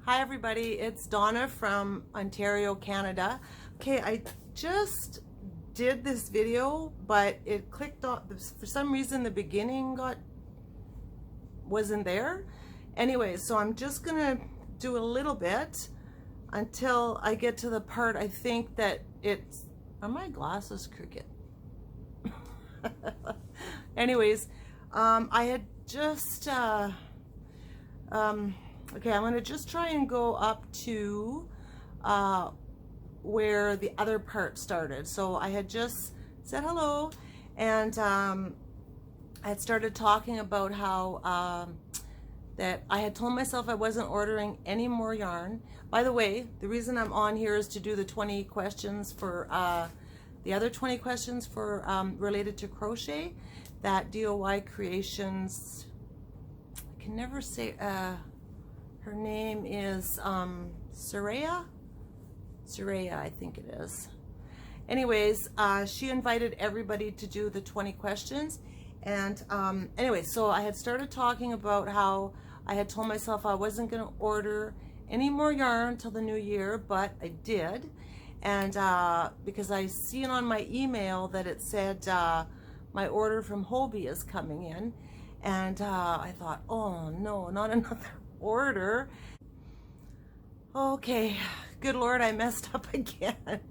Hi everybody, it's Donna from Ontario, Canada. Okay, I just did this video, but it clicked off. For some reason the beginning wasn't there. Anyway, so I'm just gonna do a little bit until I get to the part I think that it's, are my glasses crooked? Anyways, I had just okay, I'm going to just try and go up to where the other part started. So I had just said hello, and I had started talking about how that I had told myself I wasn't ordering any more yarn. By the way, the reason I'm on here is to do the 20 questions for the other 20 questions for related to crochet, that DIY Creations, I can never say, her name is Saraya, I think it is. Anyways, she invited everybody to do the 20 questions. And anyway, so I had started talking about how I had told myself I wasn't going to order any more yarn till the new year, but I did. And because I seen on my email that it said my order from Hobie is coming in. And I thought, oh no, not another order. Okay, good Lord, I messed up again.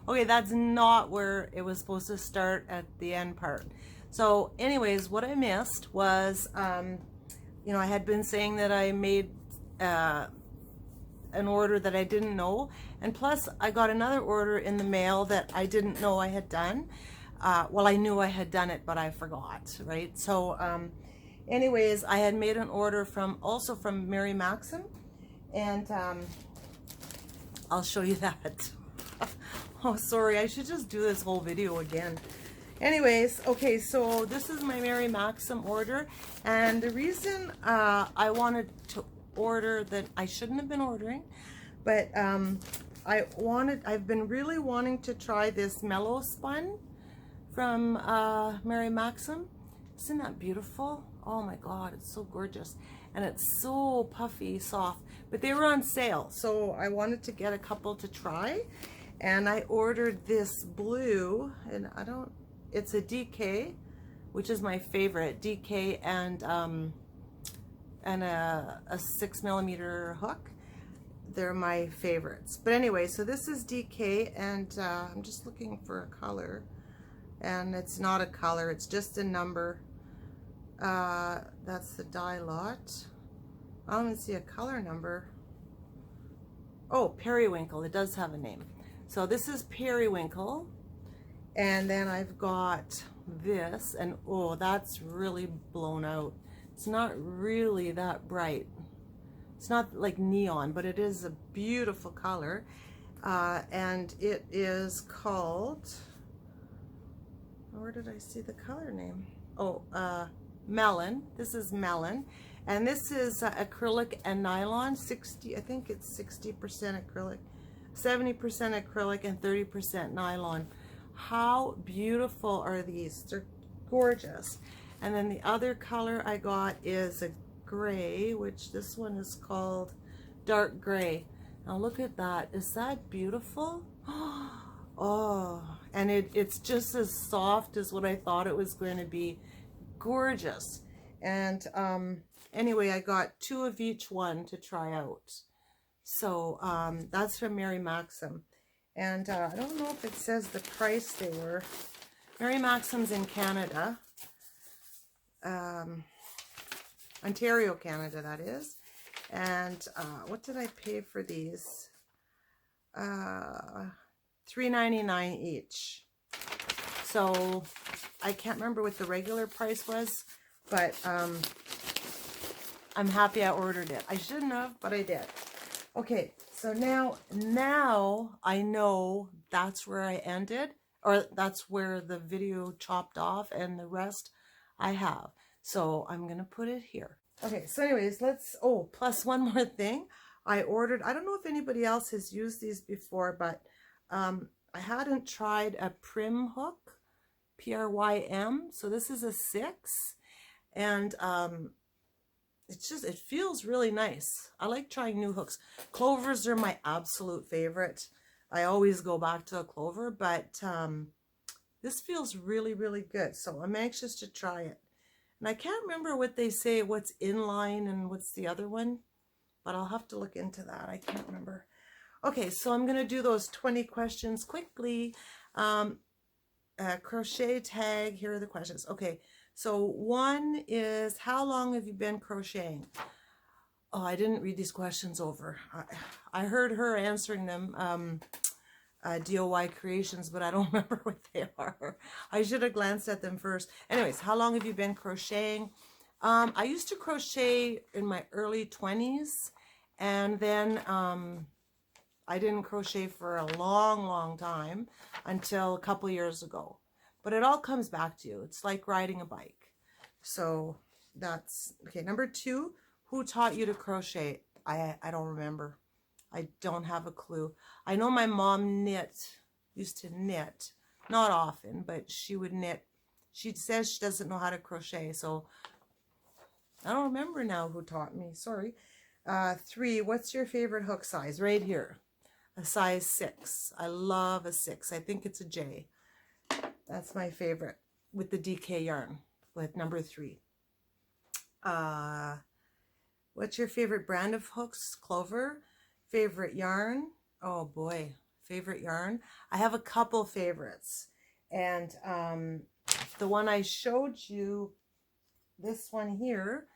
Okay, that's not where it was supposed to start at the end part. So anyways, what I missed was, you know, I had been saying that I made an order that I didn't know, and plus I got another order in the mail that I didn't know I had done. Well, I knew I had done it, but I forgot, right? So anyways, I had made an order also from Mary Maxim, and I'll show you that. Oh, sorry, I should just do this whole video again. Anyways, okay, so this is my Mary Maxim order, and the reason I wanted to order that I shouldn't have been ordering, but I've been really wanting to try this Mellow Spun from Mary Maxim. Isn't that beautiful? Oh my God, it's so gorgeous. And it's so puffy, soft. But they were on sale, so I wanted to get a couple to try. And I ordered this blue, and it's a DK, which is my favorite, DK, and a 6mm hook. They're my favorites. But anyway, so this is DK, and I'm just looking for a color. And it's not a color, it's just a number. That's the die lot. I don't even see a color number. Oh, Periwinkle, it does have a name. So this is Periwinkle. And then I've got this, and oh, that's really blown out. It's not really that bright. It's not like neon, but it is a beautiful color. And it is called, where did I see the color name? Oh, Melon. This is Melon. And this is acrylic and nylon. I think it's 60% acrylic, 70% acrylic, and 30% nylon. How beautiful are these? They're gorgeous. And then the other color I got is a gray, which this one is called dark gray. Now look at that. Is that beautiful? Oh, and it's just as soft as what I thought it was going to be. Gorgeous. And anyway, I got 2 of each one to try out. So that's from Mary Maxim. And I don't know if it says the price they were. Mary Maxim's in Canada. Ontario, Canada, that is. And what did I pay for these? $3.99 each. So I can't remember what the regular price was, but I'm happy I ordered it. I shouldn't have, but I did. Okay, so now I know that's where I ended, or that's where the video chopped off, and the rest I have. So I'm gonna put it here. Okay, so anyways, plus one more thing. I ordered, I don't know if anybody else has used these before, but I hadn't tried a Prim hook, Prym. So this is a 6, and it's just, it feels really nice. I like trying new hooks. Clovers are my absolute favorite. I always go back to a clover, but this feels really, really good. So I'm anxious to try it. And I can't remember what they say, what's inline and what's the other one, but I'll have to look into that. I can't remember. Okay, so I'm going to do those 20 questions quickly. Crochet tag, here are the questions. Okay, so one is, how long have you been crocheting? Oh, I didn't read these questions over. I heard her answering them, DOY creations, but I don't remember what they are. I should have glanced at them first. Anyways, how long have you been crocheting? I used to crochet in my early 20s, and then I didn't crochet for a long, long time until a couple years ago. But it all comes back to you. It's like riding a bike. So that's, okay, number 2, who taught you to crochet? I don't remember. I don't have a clue. I know my mom used to knit, not often, but she would knit. She says she doesn't know how to crochet, so I don't remember now who taught me. Sorry. 3, what's your favorite hook size? Right here. A size 6. I love a 6. I think it's a J. That's my favorite with the DK yarn with number 3. What's your favorite brand of hooks? Clover. Favorite yarn? Oh boy, favorite yarn. I have a couple favorites. And the one I showed you, this one here,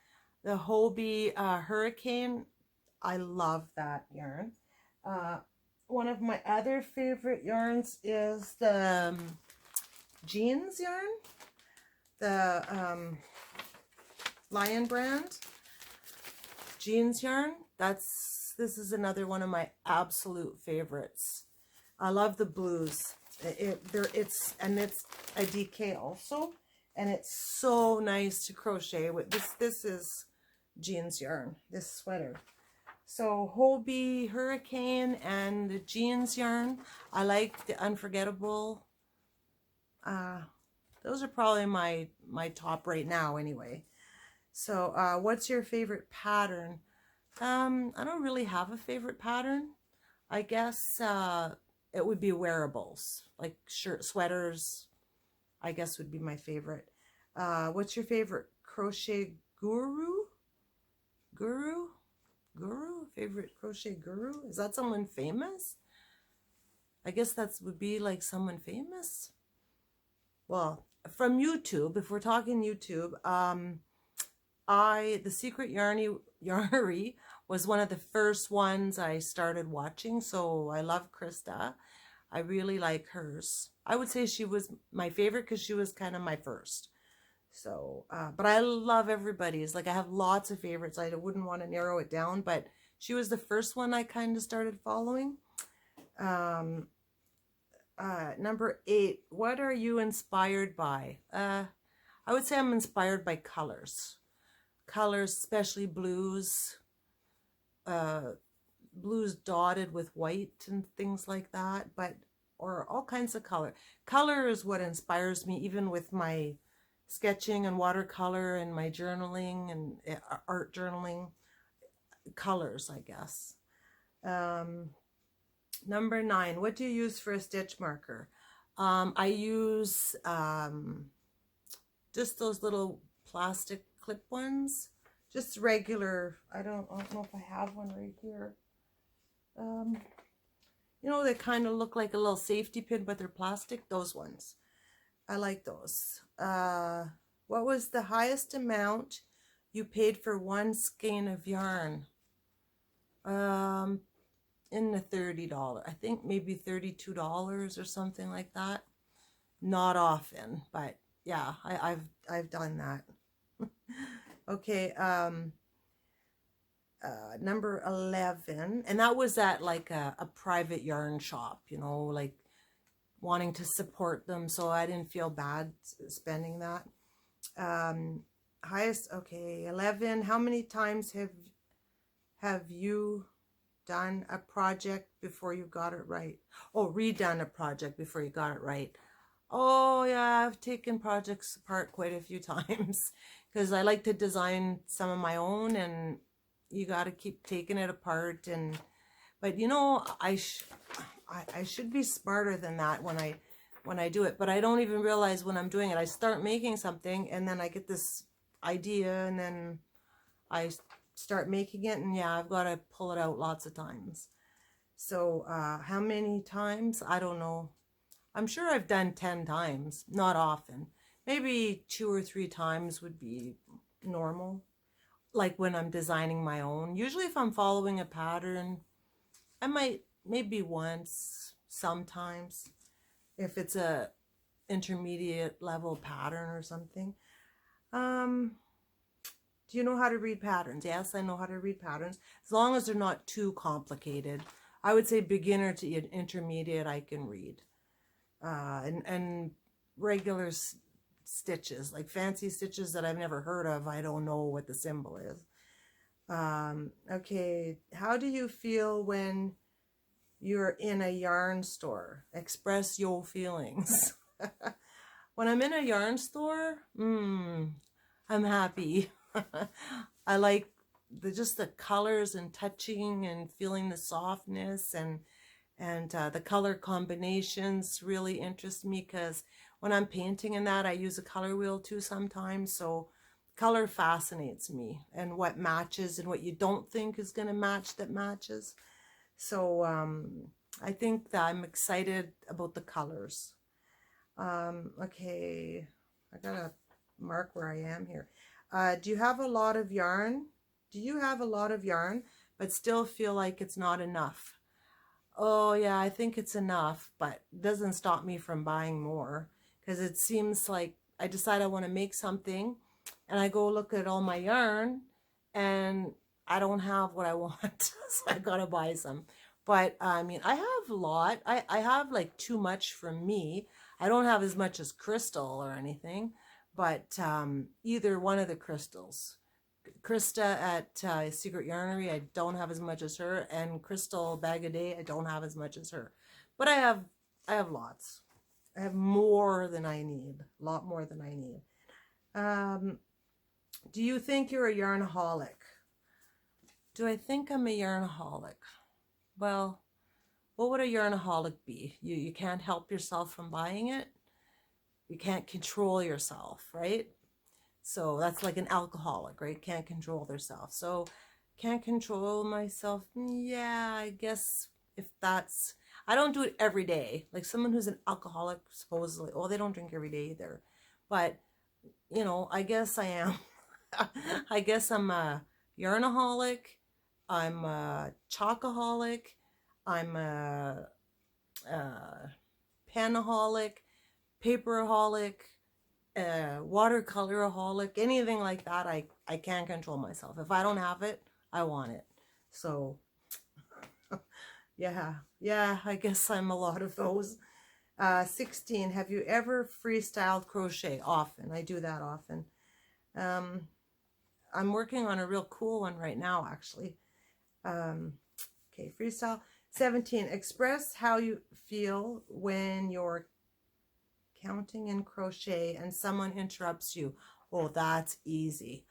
the Hobie Hurricane, I love that yarn. One of my other favorite yarns is the jeans yarn, the Lion brand jeans yarn. This is another one of my absolute favorites. I love the blues. It's a DK also, and it's so nice to crochet with. This is jeans yarn, this sweater. So Hobie Hurricane and the jeans yarn. I like the Unforgettable. Those are probably my top right now anyway. So what's your favorite pattern? I don't really have a favorite pattern. I guess it would be wearables, like sweaters, I guess would be my favorite. What's your favorite crochet guru? Favorite crochet guru? Is that someone famous? I guess that would be like someone famous. Well, from YouTube, if we're talking YouTube, The Secret Yarnery was one of the first ones I started watching, so I love Krista. I really like hers. I would say she was my favorite because she was kind of my first. So, but I love everybody's. Like, I have lots of favorites. I wouldn't want to narrow it down, but she was the first one I kind of started following. Number 8, what are you inspired by? I would say I'm inspired by colors. Colors, especially blues. Blues dotted with white and things like that, or all kinds of color. Color is what inspires me, even with my sketching and watercolor and my journaling and art journaling. Colors, I guess. Number 9, what do you use for a stitch marker? I use just those little plastic clip ones, just regular. I don't know if I have one right here. You know, they kind of look like a little safety pin, but they're plastic. Those ones, I like those. What was the highest amount you paid for one skein of yarn? In the $30, I think maybe $32 or something like that. Not often, but yeah, I've done that. Okay, number 11, and that was at like a private yarn shop, you know, like wanting to support them, so I didn't feel bad spending that. Highest, okay, 11, how many times have you done a project before you got it right? Oh, redone a project before you got it right. Oh yeah, I've taken projects apart quite a few times because I like to design some of my own, and you got to keep taking it apart. And but you know, I should be smarter than that when I do it, but I don't even realize when I'm doing it. I start making something, and then I get this idea, and then I start making it, and yeah, I've got to pull it out lots of times. So how many times? I don't know. I'm sure I've done 10 times, not often. Maybe 2 or 3 times would be normal, like when I'm designing my own. Usually if I'm following a pattern, I might maybe once, sometimes, if it's a intermediate level pattern or something. Do you know how to read patterns? Yes, I know how to read patterns, as long as they're not too complicated. I would say beginner to intermediate I can read. And regular stitches, like fancy stitches that I've never heard of, I don't know what the symbol is. Okay, how do you feel when you're in a yarn store? Express your feelings. When I'm in a yarn store, I'm happy. I like just the colors and touching and feeling the softness, and the color combinations really interest me, because when I'm painting in that, I use a color wheel too sometimes. So color fascinates me, and what matches and what you don't think is going to match that matches. So I think that I'm excited about the colors. Okay, I gotta mark where I am here. Do you have a lot of yarn? Do you have a lot of yarn but still feel like it's not enough? Oh yeah, I think it's enough, but it doesn't stop me from buying more, because it seems like I decide I want to make something, and I go look at all my yarn, and I don't have what I want, so I gotta buy some. But I mean, I have a lot. I have like too much for me. I don't have as much as Crystal or anything, but either one of the Crystals. Krista at Secret Yarnery, I don't have as much as her, and Crystal Bag a Day, I don't have as much as her. But I have lots. I have more than I need, a lot more than I need. Do you think you're a yarnaholic? Do I think I'm a yarnaholic? Well, what would a yarnaholic be? You can't help yourself from buying it. You can't control yourself, right? So that's like an alcoholic, right? Can't control themselves. So can't control myself. Yeah, I guess if that's, I don't do it every day. Like someone who's an alcoholic, supposedly, oh, they don't drink every day either. But, you know, I guess I am. I guess I'm a yarnaholic. I'm a chocoholic. I'm a penaholic, paperaholic, watercoloraholic, anything like that. I can't control myself. If I don't have it, I want it. So yeah, I guess I'm a lot of those. 16, have you ever freestyled crochet? Often. I do that often. I'm working on a real cool one right now, actually. Okay, freestyle. 17, express how you feel when you're counting in crochet and someone interrupts you. Oh, that's easy.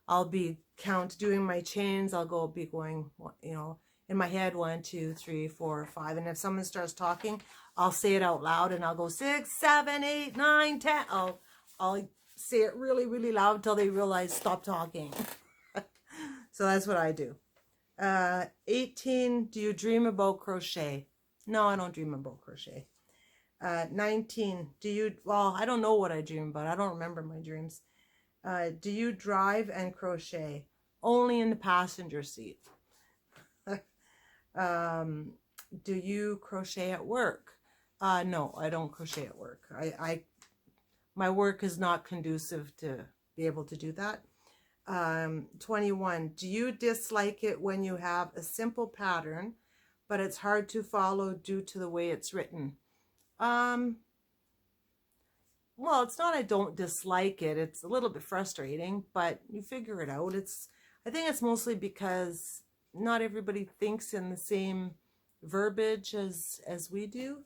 I'll be doing my chains. I'll be going, you know, in my head, 1, 2, 3, 4, 5. And if someone starts talking, I'll say it out loud, and I'll go 6, 7, 8, 9, 10. I'll say it really, really loud until they realize stop talking. So that's what I do. 18, do you dream about crochet? No, I don't dream about crochet. 19, well, I don't know what I dream about. I don't remember my dreams. Do you drive and crochet? Only in the passenger seat. Do you crochet at work? No, I don't crochet at work. My work is not conducive to be able to do that. 21, do you dislike it when you have a simple pattern, but it's hard to follow due to the way it's written? Well, it's not I don't dislike it. It's a little bit frustrating, but you figure it out. I think it's mostly because not everybody thinks in the same verbiage as we do.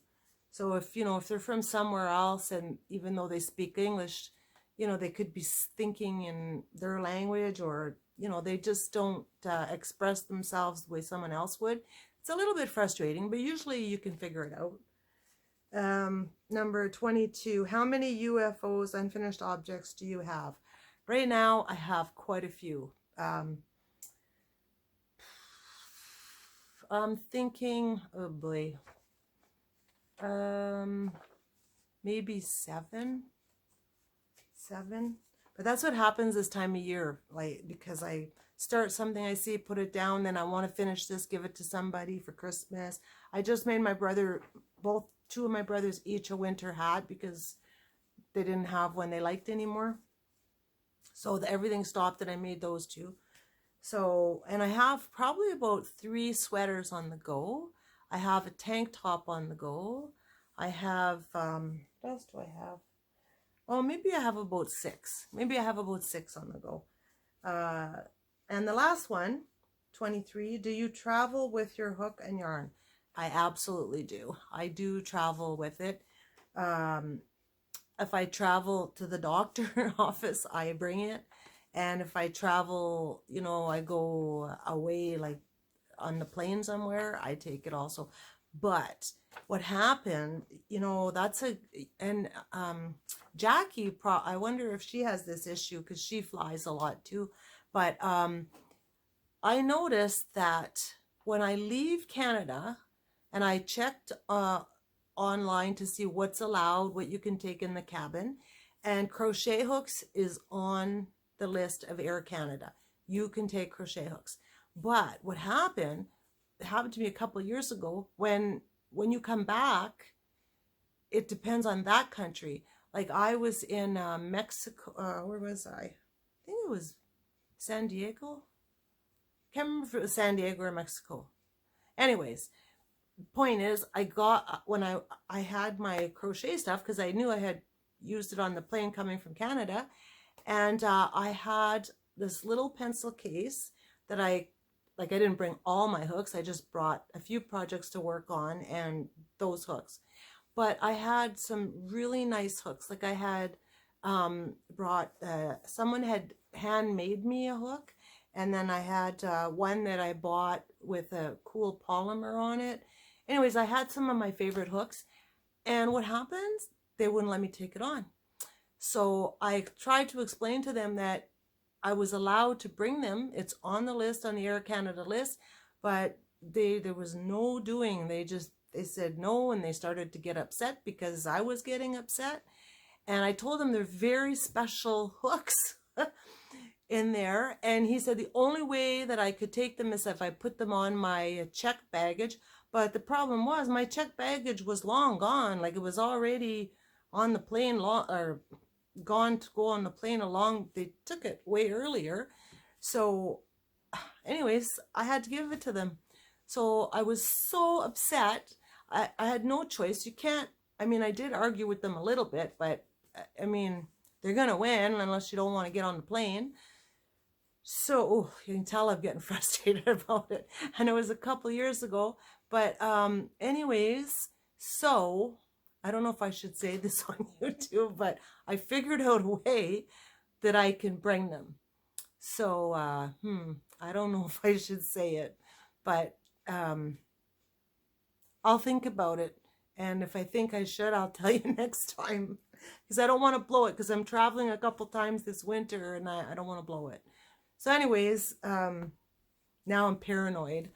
So if they're from somewhere else, and even though they speak English, you know, they could be thinking in their language, or, you know, they just don't express themselves the way someone else would. It's a little bit frustrating, but usually you can figure it out. Number 22, how many UFOs, unfinished objects, do you have? Right now, I have quite a few. I'm thinking, oh boy, maybe seven, but that's what happens this time of year, like, because I start something, I see, put it down, then I want to finish this, give it to somebody for Christmas. I just made my brother, two of my brothers each, a winter hat because they didn't have one they liked anymore. So everything stopped and I made those two. So, and I have probably about 3 sweaters on the go. I have a tank top on the go. I have, what else do I have? Oh, maybe I have about 6. Maybe I have about 6 on the go. And the last one, 23, do you travel with your hook and yarn? I absolutely do. I do travel with it. If I travel to the doctor office, I bring it. And if I travel, you know, I go away, like on the plane somewhere, I take it also. But what happened, you know, Jackie, I wonder if she has this issue because she flies a lot too. But I noticed that when I leave Canada, and I checked online to see what's allowed, what you can take in the cabin, and crochet hooks is on the list of Air Canada. You can take crochet hooks. But what happened, it happened to me a couple of years ago, when you come back, it depends on that country. Like I was in Mexico, where was I? I think it was San Diego. Can't remember if it was San Diego or Mexico. Anyways, point is, I got, when I had my crochet stuff, because I knew I had used it on the plane coming from Canada, and I had this little pencil case that I didn't bring all my hooks. I just brought a few projects to work on and those hooks. But I had some really nice hooks. Like I had brought, someone had handmade me a hook, and then I had one that I bought with a cool polymer on it. Anyways, I had some of my favorite hooks, and what happens? They wouldn't let me take it on. So I tried to explain to them that I was allowed to bring them. It's on the list, on the Air Canada list, but there was no doing. They said no, and they started to get upset because I was getting upset. And I told them they're very special hooks in there. And he said the only way that I could take them is if I put them on my check baggage. But the problem was my check baggage was long gone. Like it was already on the plane, or gone to go on the plane along. They took it way earlier. So anyways, I had to give it to them. So I was so upset. I had no choice. You can't, I mean, I did argue with them a little bit, but I mean, they're going to win unless you don't want to get on the plane. So you can tell I'm getting frustrated about it. And it was a couple years ago. But anyways, so I don't know if I should say this on YouTube, but I figured out a way that I can bring them. So I don't know if I should say it, but I'll think about it. And if I think I should, I'll tell you next time, because I don't want to blow it, because I'm traveling a couple times this winter and I don't want to blow it. So anyways, now I'm paranoid.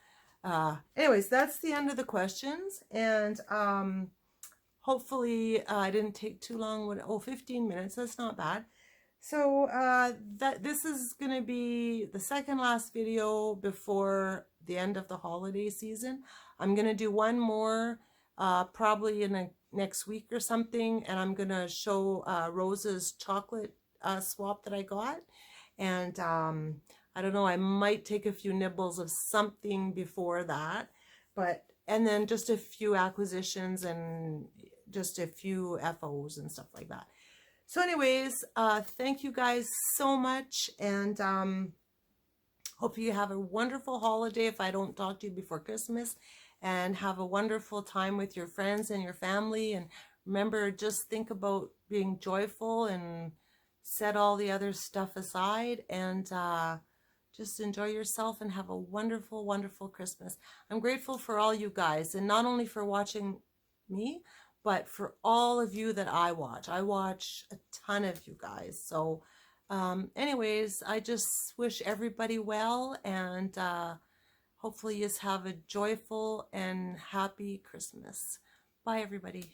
Anyways, that's the end of the questions. And hopefully I didn't take too long. 15 minutes. That's not bad. So this is going to be the second last video before the end of the holiday season. I'm going to do one more probably in the next week or something, and I'm going to show Rose's chocolate swap that I got. And I don't know, I might take a few nibbles of something before that, and then just a few acquisitions and just a few FOs and stuff like that. So anyways, thank you guys so much, and hope you have a wonderful holiday if I don't talk to you before Christmas, and have a wonderful time with your friends and your family. And remember, just think about being joyful and set all the other stuff aside and just enjoy yourself and have a wonderful, wonderful Christmas. I'm grateful for all you guys, and not only for watching me, but for all of you that I watch. I watch a ton of you guys. So anyways, I just wish everybody well, and hopefully you have a joyful and happy Christmas. Bye, everybody.